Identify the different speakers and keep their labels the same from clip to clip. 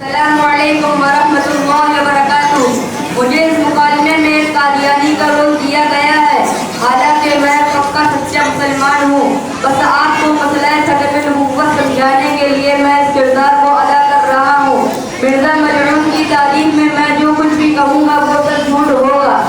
Speaker 1: السلام علیکم ورحمۃ اللہ وبرکاتہ. مجھے اس مکالمے میں ایک قادیانی کا رول دیا گیا ہے، حالانکہ میں پکا سچا مسلمان ہوں. بس آپ کو مسئلہ ختم نبوت سمجھانے کے لیے میں اس کردار کو ادا کر رہا ہوں. مرزا مجنون کی تعریف میں میں جو کچھ بھی کہوں گا وہ سب جھوٹ ہوگا.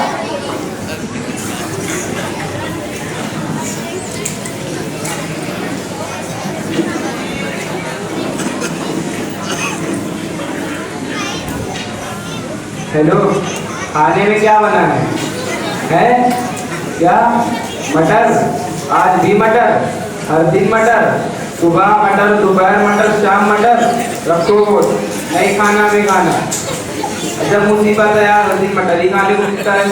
Speaker 2: ہیلو، کھانے میں کیا بنا ہے؟ کیا مٹر؟ آج بھی مٹر، ہر دن مٹر، صبح مٹر، دوپہر مٹر، شام مٹر. رکھو نہیں کھانا بھی کھانا. اچھا مصیبت ہے یار، ہر دن مٹر ہی کھانے کو ملتا ہے.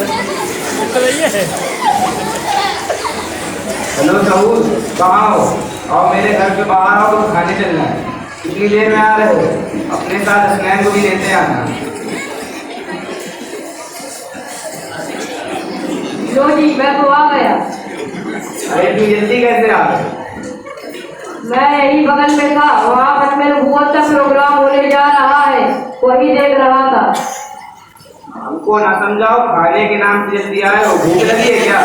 Speaker 2: ہیلو سعود، کہاں ہو؟ اور میرے گھر کے باہر آؤ تو کھانے چلنا ہے. کتنی دیر میں آ رہے ہو؟ اپنے ساتھ حسنین کو بھی لیتے آنا.
Speaker 1: جو جی میں تو آ گیا.
Speaker 2: ارے تم جلدی کیسے آ گئے؟
Speaker 1: میں یہی بغل میں تھا، وہاں پر میرے بہت کا پروگرام ہونے جا رہا ہے، وہی دیکھ رہا تھا.
Speaker 2: ہم کو نہ سمجھاؤ، کھانے کے نام سے جلدی آئے ہو. بھوک لگی ہے کیا؟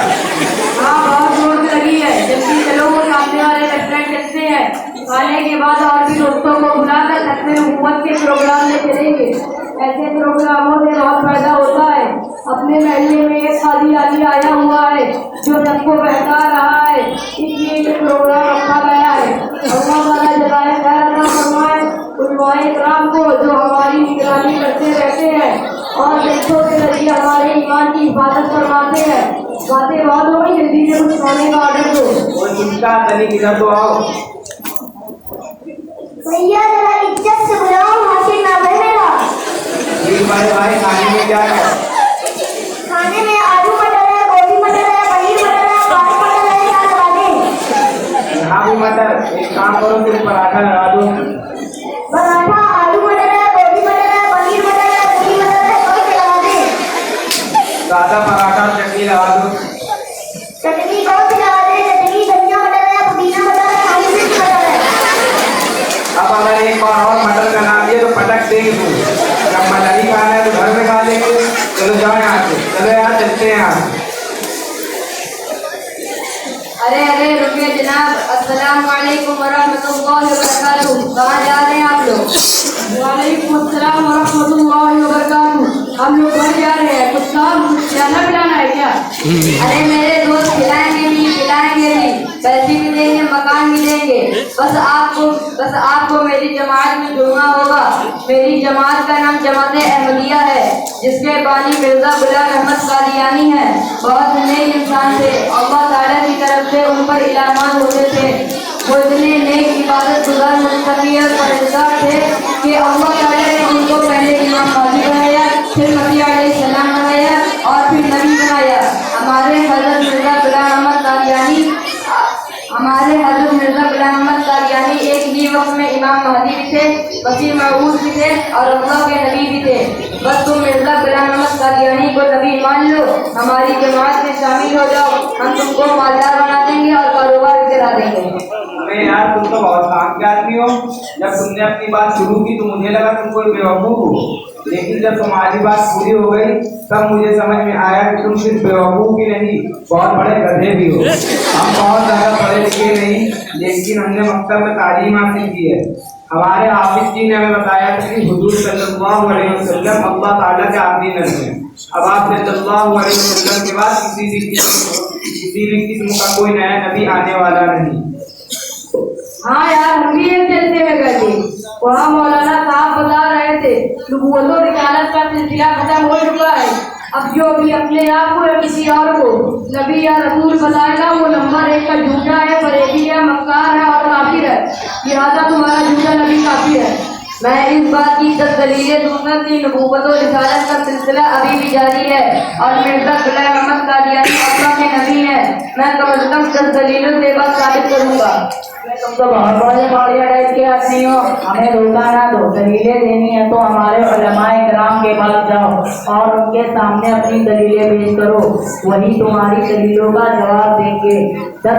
Speaker 1: ہاں بہت زور سے لگی ہے. جلدی چلو، وہ سامنے والے ریسٹورینٹ چلتے ہیں. کھانے کے بعد اور بھی دوستوں کو بلا کر ختم حکومت کے پروگرام میں چلیں گے. ایسے پروگراموں سے بہت فائدہ ہوتا ہے. اپنے محلے میں ایک قادیانی آیا ہوا ہے جو سب کو بہکا رہا ہے، اس لیے یہ پروگرام رکھا گیا ہے. اللہ تعالیٰ جزائے خیر عطا فرمائے علماء کرام کو جو ہماری نگرانی کرتے رہتے ہیں اور دیکھوں کے ذریعے ہمارے ایمان کی حفاظت فرماتے ہیں. باتیں بہت ہو گئی، جلدی سے کچھ کھانے کا آرڈر دو.
Speaker 2: وہ چمٹا تنی کدھر تو آؤ.
Speaker 3: بھیا ذرا عزت سے بلاؤ، حاصل نہ بنے گا.
Speaker 2: جی بھائی کھانے میں کیا ہے؟
Speaker 3: کھانے میں آلو مٹر ہے، گوبھی مٹر ہے، پنیر مٹر ہے، پالک مٹر ہے. کیا لگا دیں؟
Speaker 2: یہاں بھی مٹر. ایک کام کرو، صرف پراٹھا لگا دو.
Speaker 3: پراٹھا، آلو مٹر ہے، گوبھی مٹر ہے، پنیر مٹر ہے، پوری مٹر ہے. کوئی سے لگا دیں؟
Speaker 2: سادہ پراٹھا اور چٹنی لگا دو.
Speaker 3: چٹنی کون سی لگا دیں؟ چٹنی دھنیا مٹر ہے، پودینہ مٹر ہے، ہری مرچ مٹر ہے.
Speaker 2: اب اگر ایک بار اور مٹر کا نام دیا تو پٹک دیں گے. جب مٹر ہی کھانا ہے تو گھر میں کھا لیں گے. چلو جاؤ یہاں سے. چلو یار چلتے ہیں یہاں.
Speaker 1: ارے رکیے جناب. السلام علیکم ورحمۃ اللہ وبرکاتہ. کہاں جا رہے ہیں آپ لوگ؟ وعلیکم السلام ورحمۃ اللہ وبرکاتہ. ہم لوگ گھر جا رہے ہیں. کچھ کام، کچھ کھانا پلانا ہے کیا؟ ارے میرے دوست کھلائیں گے بھی، پیسے بھی دیں گے، مکان بھی دیں گے. بس آپ کو میری جماعت میں جڑنا ہوگا. میری جماعت کا نام جماعت احمدیہ ہے، جس کے بانی مرزا غلام احمد قادیانی ہیں. بہت نیک انسان تھے. اللہ تعالیٰ کی طرف سے ان پر الہامات ہوتے تھے. وہ اتنے نیک عبادت گزار متقی اور پرہیزگار تھے کہ اللہ تعالیٰ نے ان کو پہلے امام مہدی بنایا، پھر مسیح علیہ السلام بنایا اور پھر نبی بنایا. ہمارے حضرت مرزا غلام احمد قادیانی ایک ہی وقت میں امام مہدی بھی تھے، مسیح موعود بھی تھے اور اللہ کے نبی بھی تھے. بس تم مرزا غلام احمد قادیانی کو نبی مان لو، ہماری جماعت میں شامل ہو جاؤ. ہم تم کو مالدار بنا دیں گے اور کاروبار بھی کرا دیں گے.
Speaker 2: ارے یار تم تو بہت کام کے آدمی ہو. جب تم نے اپنی بات شروع کی تو مجھے لگا تم کوئی بیوقوف ہو، لیکن جب تمہاری بات پوری ہو گئی تب مجھے سمجھ میں آیا کہ تم صرف بیوقوف ہی نہیں، بہت بڑے گدھے بھی ہو. ہم بہت زیادہ پڑھے لکھے نہیں، لیکن ہم نے مکتب میں تعلیم حاصل کی ہے. ہمارے حافظ جی نے ہمیں بتایا کہ حضور صلی اللہ علیہ وسلم اللہ تعالیٰ کے آخری نبی ہیں. اب آپ صلی اللہ علیہ وسلم کے بعد کسی بھی قسم کا کوئی نیا نبی آنے والا نہیں.
Speaker 1: ہاں یار، ہم بھی ایک جلسے میں گئے تھے. وہاں مولانا صاحب بتا رہے تھے نبوت و رسالت کا سلسلہ ختم ہو چکا ہے. اب جو بھی اپنے آپ کو یا کسی اور کو نبی یا رسول بتائے گا وہ نمبر 1 کا جھوٹا ہے، فریبی ہے، مکار ہے اور کافر ہے. لہٰذا تمہارا جھوٹا نبی کافر ہے. میں اس بات کی 10 دلیلیں دوں گا کہ نبوت و رسالت کا سلسلہ ابھی بھی جاری ہے اور مرزا غلام احمد قادیانی اللہ کے نبی ہیں. میں کم از کم 10 دلیلوں سے بات ثابت کروں گا.
Speaker 4: تم تو بہت بڑے باڑیا ٹائپ کے آدمی ہو. ہمیں دھوکہ نہ دو. دلیلیں دینی ہے تو ہمارے علماء کرام کے پاس جاؤ اور ان کے سامنے اپنی دلیلیں پیش کرو، وہی تمہاری دلیلوں کا جواب دیں گے. 10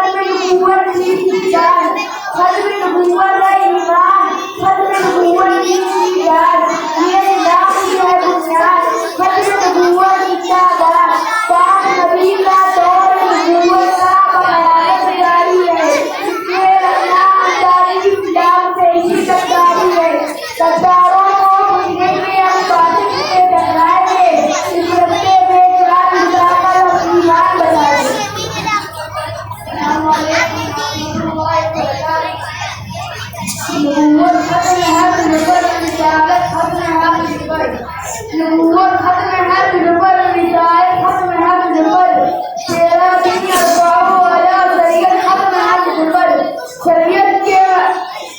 Speaker 3: ختم نبوت کی جان ختم نبوت کا ایمان ختم نبوت کی جان یہ اسلام کی ہے بنیاد ختم نبوت کی تعداد پاک نبی کا دور نبوت کا قیامت جاری ہے یہ اللہ تعالی اسلام سے ہی سرکاری ہے سرداروں کو مجھے میں ہم باطل سے ٹکرائیں گے اس رستے میں چراغ جلا کر ہم ایمان بنائیں گے السلام علیکم ورحمۃ اللہ وبرکاتہ نبوت ختم ہے نبوت رسالت ختم ہے نبوت ختم ہے نبوت رسالت ختم ہے نبوت تیرا دین ارباب والا شریعت ختم ہے نبوت شریعت کے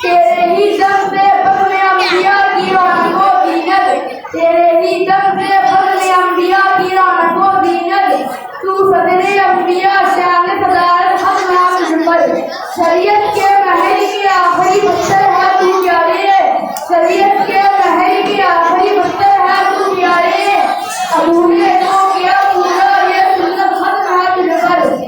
Speaker 3: تیرے ہی دم سے فضل انبیاء کی رحمت و زینت تیرے ہی دم سے فضل انبیاء کی رحمت و زینت تو صدر انبیاء شان صدارت ختم ہے نبوت شریعت کے محل کی آخری بستر ہے تو پیارے شریعت کے محل کی آخری بستر ہے تو پیارے ابولیے کو کیا پورا یہ سنت ختم ہے نبوت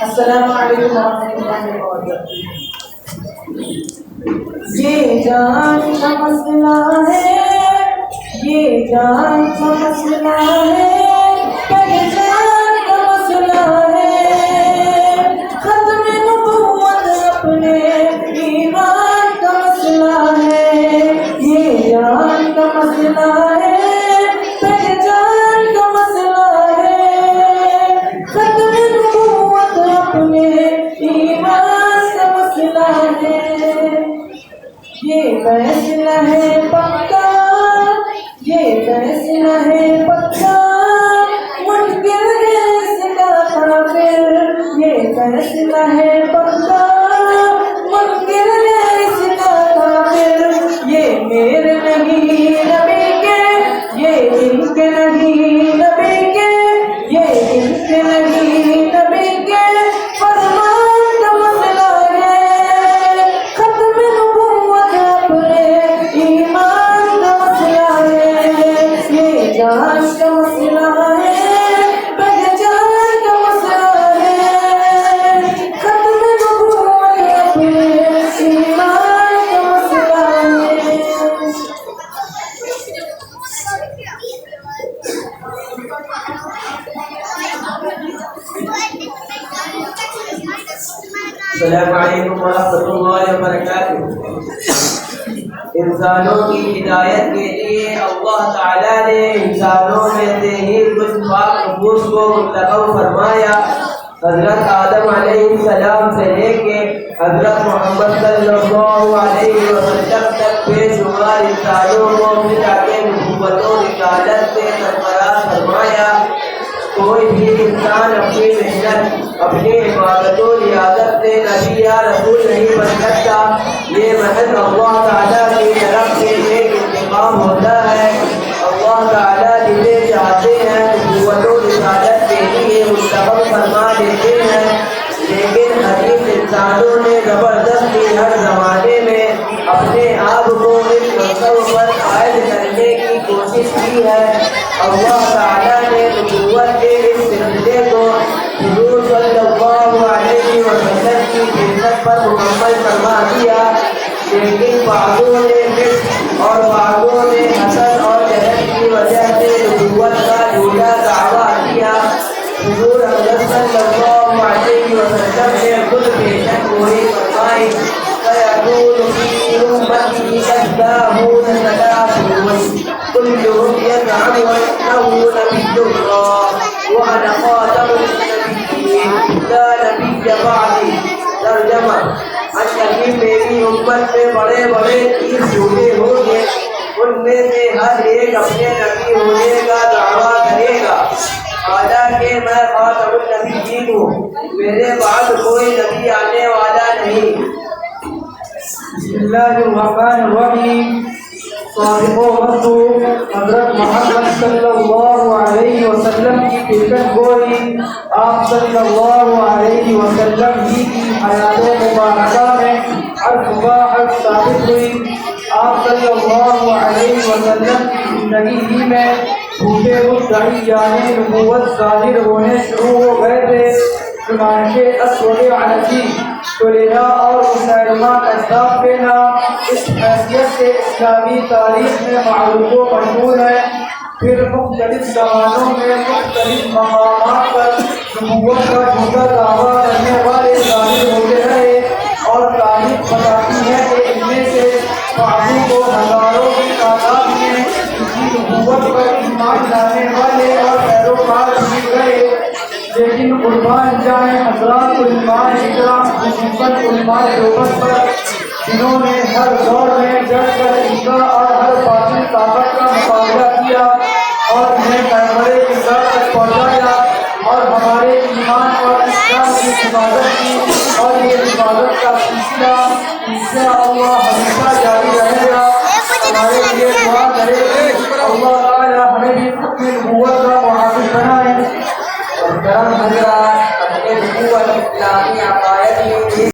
Speaker 4: السلام علیکم ورحمۃ اللہ وبرکاتہ یہ جان کا مسئلہ ہے یہ جان کا مسئلہ ہے پہچان کا مسئلہ ہے ختم نبوت اپنے ایمان کا مسئلہ ہے یہ جان کا مسئلہ ہے پہچان کا مسئلہ ہے ختم نبوت اپنے ایمان کا مسئلہ ہے یہ فیصلہ ہے پکا یہ فیصلہ ہے پکا منکر ہے اس کا کافر یہ فیصلہ ہے پکا منکر ہے اس کا کافر یہ میرے نہیں نبی کے یہ ان کے نہیں نبی کے یہ ان کے نہیں نبی کے فرمان کا مسئلہ ہے ختم نبوت اپنے ایمان کا مسئلہ ہے یہ جان کا مسئلہ ہے پہچان کا مسئلہ ہے ختم نبوت اپنے ایمان کا مسئلہ ہے
Speaker 2: السلام علیکم ورحمۃ اللہ وبرکاتہ انسانوں کی ہدایت کے لیے اللہ تعالیٰ نے انسانوں میں سے ہی کچھ پاک نفوس کو منتخب فرمایا حضرت آدم علیہ السلام سے لے کے حضرت محمد صلی اللہ علیہ وسلم تک بے شمار انسانوں کو ملا کے نبوت و رسالت سے سرفراز فرمایا کوئی بھی انسان اپنی محنت اپنی عبادت و ریاضت سے نبی یا رسول نہیں بن سکتا یہ محض اللہ تعالیٰ کی طرف سے ایک انتخاب ہوتا ہے اللہ تعالیٰ جسے چاہتے ہیں نبوت و رسالت کے لیے منتخب فرما دیتے ہیں لیکن حدیث انسانوں نے زبردستی ہر زمانے میں اپنے آپ کو اس منصب پر قائد کرنے کی کوشش کی ہے اللہ تعالیٰ نے نبوت کے اس سلسلے کو حضور صلی اللہ علیہ وسلم کی بعثت پر مکمل فرما دیا لیکن بعضوں نے فسق اور بعضوں نے حسد اور جہل کی وجہ سے نبوت کا جھوٹا دعویٰ کیا حضور حضرت صلی اللہ علیہ وسلم نے خود بیشک گوئی فرمائی فَيَقُولُ فِي أُمَّتِي كَذَّابُونَ ثَلَاثُونَ كُلُّهُمْ يَزْعَمُ أَنَّهُ نَبِيُّ اللَّهِ وَأَنَا خَاتَمُ النَّبِيِّينَ لَا نَبِيَّ بَعْدِي ترجمہ ابھی میری امت میں بڑے بڑے 30 جھوٹے ہوں گے ان میں سے ہر ایک اپنے نبی ہونے کا دعویٰ کرے گا حالانکہ میں خاتم النبیین ہوں میرے بعد کوئی نبی آنے والا نہیں
Speaker 5: بسم اللہ الرحمن الرحیم صادق و مصدوق حضرت محمد صلی اللہ علیہ وسلم کی پیشن گوئی آپ صلی اللہ علیہ وسلم ہی کی حیات مبارکہ میں الفباحت ثابت ہوئی آپ صلی اللہ علیہ وسلم کی زندگی ہی میں جھوٹے مدعی یعنی نبوت ظاہر ہونے شروع ہو گئے تھے۔ چنانچہ اسود عنسی، طلیحہ اور مسیلمہ کذاب کے نام اس حیثیت سے اسلامی تاریخ میں معروف و مشہور ہے۔ پھر مختلف زمانوں میں مختلف مقامات پر نبوت کا جھوٹا دعویٰ کرنے والے ظاہر ہوتے رہے، اور تاریخ بتاتی ہے کہ ان میں سے بعضوں کو ہزاروں کی تعداد میں ان کی نبوت پر ایمان لانے والے اور پیروکار مل گئے۔ لیکن قربان جائیں حضرات علماء اکرام، خصوصاً علماء دیوبند پر، جنہوں نے ہر دور میں جڑ کر ان کا اور ہر باطل طاقت کا مقابلہ کیا اور انہیں پیغمبر اسلام تک پہنچایا اور ہمارے ایمان اور اسلام کی حفاظت کی، اور یہ حفاظت کا سلسلہ انشاءاللہ ہمیشہ جاری رہے گا۔ ہمارے لیے دعا کرے کہ اللہ تعالیٰ ہمیں بھی اپنی نبوت کا محافظ بنائے۔
Speaker 4: محترم حضرات، اپنے نبوت اسلامی عقائد میں